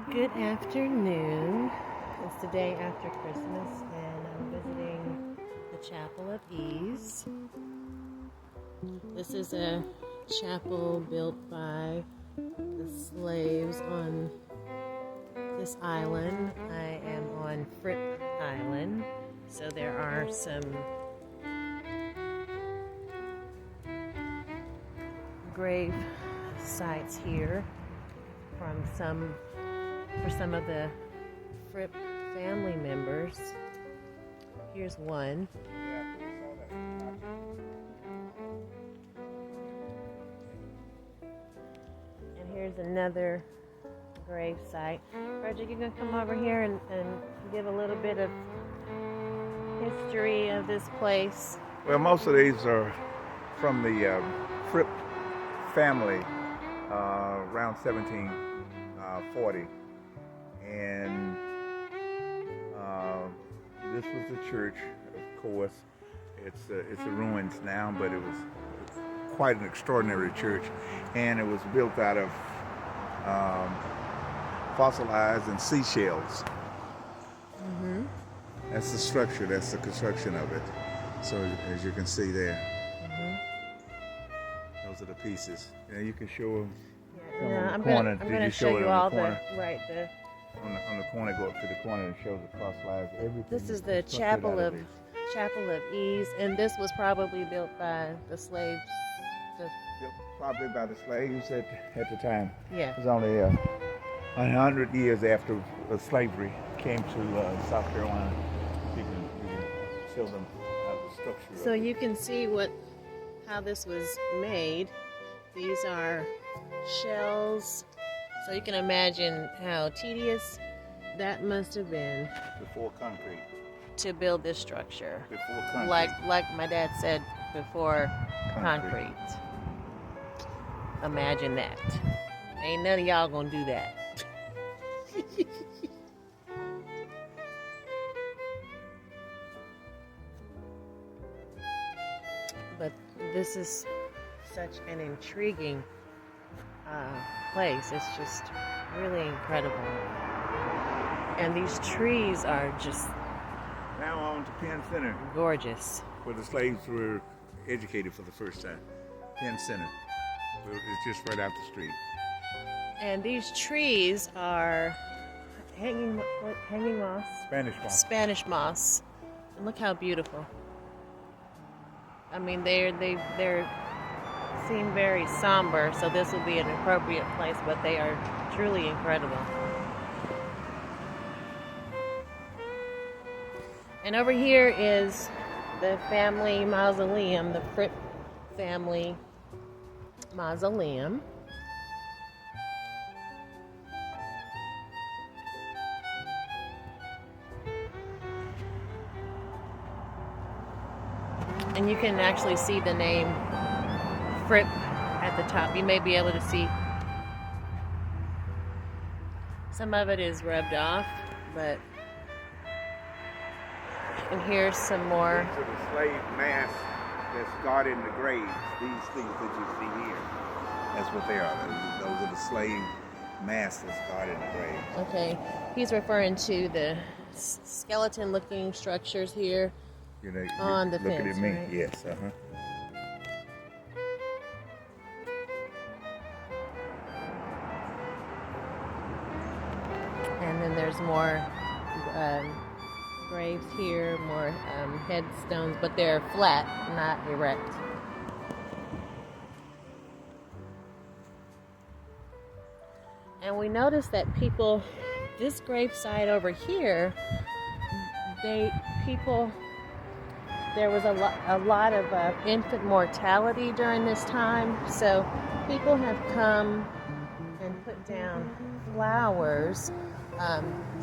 Good afternoon. It's the day after Christmas, and I'm visiting the Chapel of Ease. This is a chapel built by the slaves on this island. I am on FRIPPE Island, so there are some grave sites here for some of the FRIPPE family members. Here's one. And here's another grave site. Frederick, you gonna come over here and give a little bit of history of this place? Well, most of these are from the FRIPPE family around 1740. And this was the church, of course. It's a ruins now, but it was quite an extraordinary church, and it was built out of fossilized and seashells. Mm-hmm. That's the structure. That's the construction of it. So as you can see there, those are the pieces. And you can show them. Yeah, I'm going to show you all the on the corner. Go up to the corner and show the cross lines. Everything. This is the Chapel of Ease, and this was probably built by the slaves. Probably by the slaves at the time. Yeah. It was only 100 years after slavery came to South Carolina. You can show them the structure. So you can see how this was made. These are shells. So you can imagine how tedious that must have been Before concrete. to build this structure. Before concrete. Like my dad said, before concrete. Imagine that. Ain't none of y'all gonna do that. But this is such an intriguing place. It's just really incredible. And these trees are just Now on to Penn Center, gorgeous. where the slaves were educated for the first time. Penn Center. It's just right out the street. And these trees are hanging moss? Spanish moss. Spanish moss. And look how beautiful. I mean, they seem very somber, so this would be an appropriate place, but they are truly incredible. And over here is the family mausoleum, the FRIPPE family mausoleum. And you can actually see the name FRIPPE at the top. You may be able to see some of it is rubbed off, but and here's some more. To the slave mass that's guarding the graves. These things that you see here, that's what they are. Those are the slave mass that's guarding the graves. Okay, he's referring to the skeleton-looking structures here. You know, On the looking fence, at me, right? yes, And then there's more graves here, more headstones, but they're flat, not erect. And we noticed that this gravesite over here, there was a lot of infant mortality during this time, so people have come and put down flowers,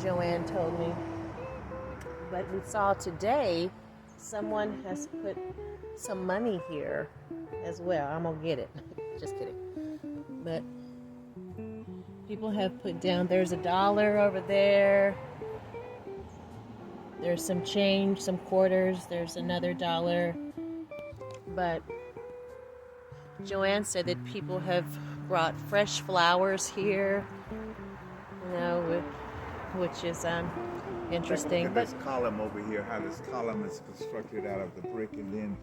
Joanne told me. But we saw today someone has put some money here as well. I'm gonna get it. Just kidding. But people have put down, there's $1 over there. There's some change, some quarters. There's another $1. But Joanne said that people have brought fresh flowers here which is interesting. Take a look at this column over here, how this column is constructed out of the brick and then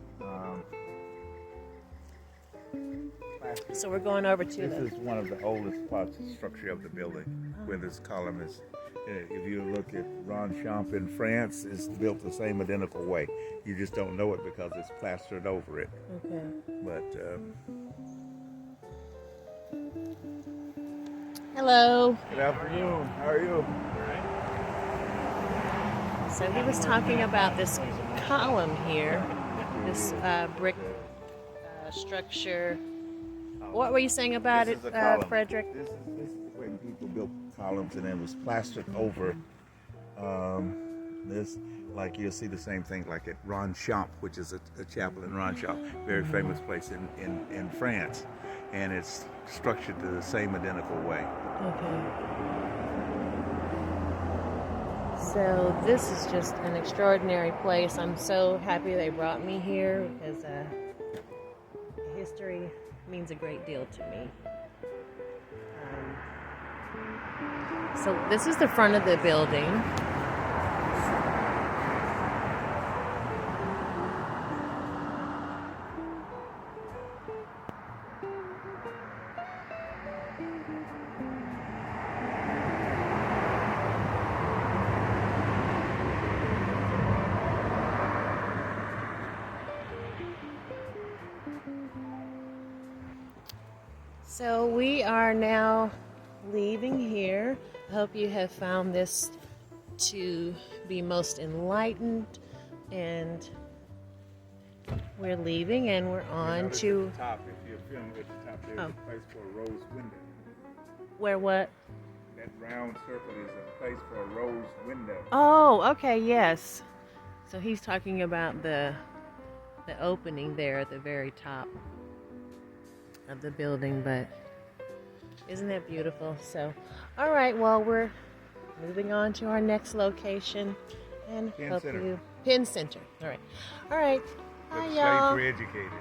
plastic. So we're going over to This is one of the oldest parts of the structure of the building, where this column is. If you look at Ronchamp in France, it's built the same identical way. You just don't know it because it's plastered over it. Okay. But Hello. good afternoon. How are you? So he was talking about this column here, this brick structure. What were you saying about This it, is a column. Frederick? This is when people built columns and it was plastered over this. Like you'll see the same thing like at Ronchamp, which is a chapel in Ronchamp, very famous place in France. And it's structured the same identical way. Okay. So this is just an extraordinary place. I'm so happy they brought me here because history means a great deal to me. So this is the front of the building. So we are now leaving here. I hope you have found this to be most enlightened, and we're leaving and we're on to At the top, if you're filming at the top, there's a place for a rose window. where what? That round circle is a place for a rose window. Oh, okay, yes. So he's talking about the opening there at the very top of the building, but isn't that beautiful? So, all right, well, we're moving on to our next location, and Penn hope Center. you Penn Center. All right, Where the hi slaves y'all. were educated.